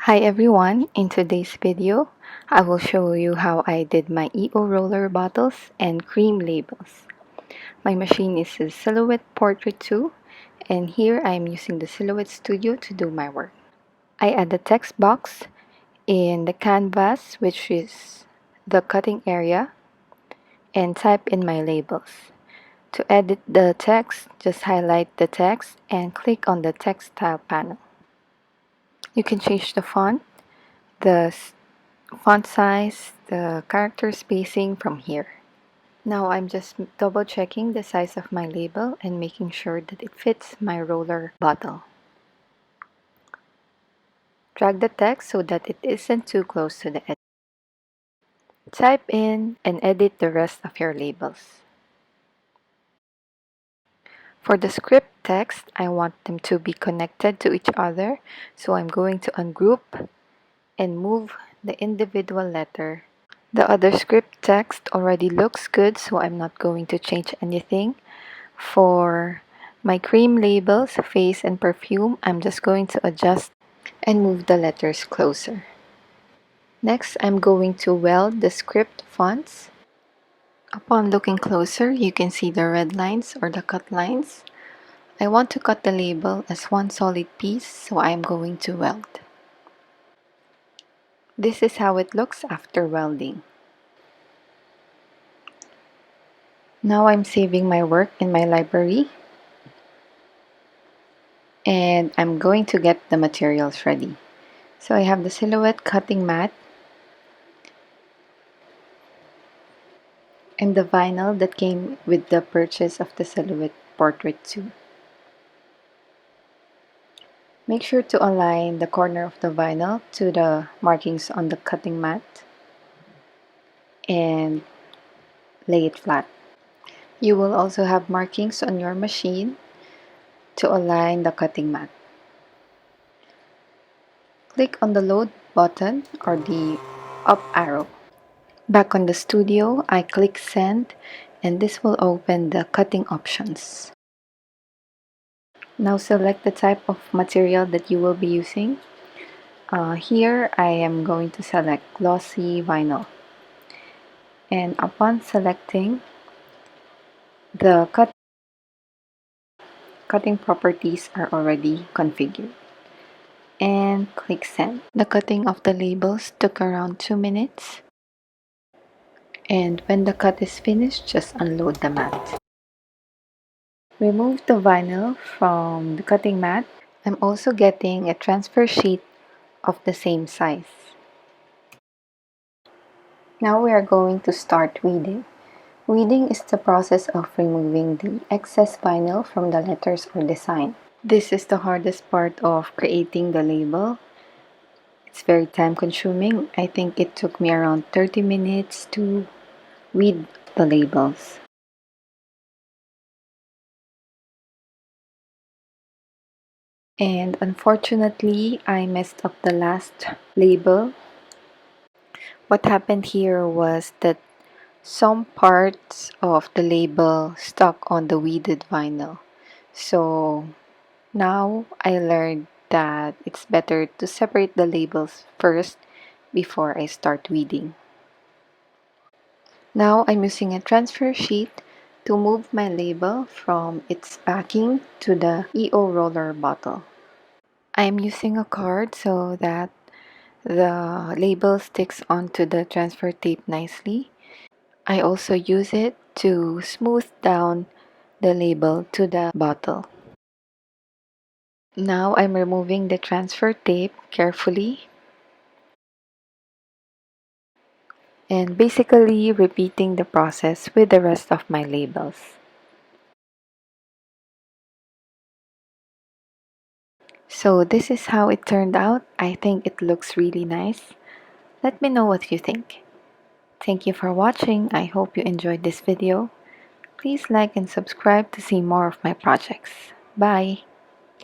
Hi everyone, in today's video, I will show you how I did my EO roller bottles and cream labels. My machine is a Silhouette Portrait 2 and here I am using the Silhouette Studio to do my work. I add the text box in the canvas, which is the cutting area, and type in my labels. To edit the text, just highlight the text and click on the text style panel. You can change the the font size, the character spacing from here. Now I'm just double checking the size of my label and making sure that it fits my roller bottle. Drag the text so that it isn't too close to the edge. Type in and edit the rest of your labels. For the script text, I want them to be connected to each other, so I'm going to ungroup and move the individual letter. The other script text already looks good, so I'm not going to change anything. For my cream labels, face, and perfume, I'm just going to adjust and move the letters closer. Next, I'm going to weld the script fonts. Upon looking closer, you can see the red lines or the cut lines. I want to cut the label as one solid piece, so I'm going to weld. This is how it looks after welding. Now I'm saving my work in my library and I'm going to get the materials ready. So I have the Silhouette cutting mat and the vinyl that came with the purchase of the Silhouette Portrait 2. Make sure to align the corner of the vinyl to the markings on the cutting mat and lay it flat. You will also have markings on your machine to align the cutting mat. Click on the load button or the up arrow. Back on the studio, I click send and this will open the cutting options. Now select the type of material that you will be using. Here I am going to select glossy vinyl. And upon selecting, the cutting properties are already configured. And click send. The cutting of the labels took around 2 minutes. And when the cut is finished, just unload the mat. Remove the vinyl from the cutting mat. I'm also getting a transfer sheet of the same size. Now we are going to start weeding. Weeding is the process of removing the excess vinyl from the letters or design. This is the hardest part of creating the label. It's very time consuming. I think it took me around 30 minutes to weed the labels. And unfortunately, I messed up the last label. What happened here was that some parts of the label stuck on the weeded vinyl. So now I learned that it's better to separate the labels first before I start weeding. Now I'm using a transfer sheet to move my label from its backing to the EO roller bottle. I'm using a card so that the label sticks onto the transfer tape nicely. I also use it to smooth down the label to the bottle. Now I'm removing the transfer tape carefully and basically repeating the process with the rest of my labels. So this is how it turned out. I think it looks really nice. Let me know what you think. Thank you for watching. I hope you enjoyed this video. Please like and subscribe to see more of my projects. Bye!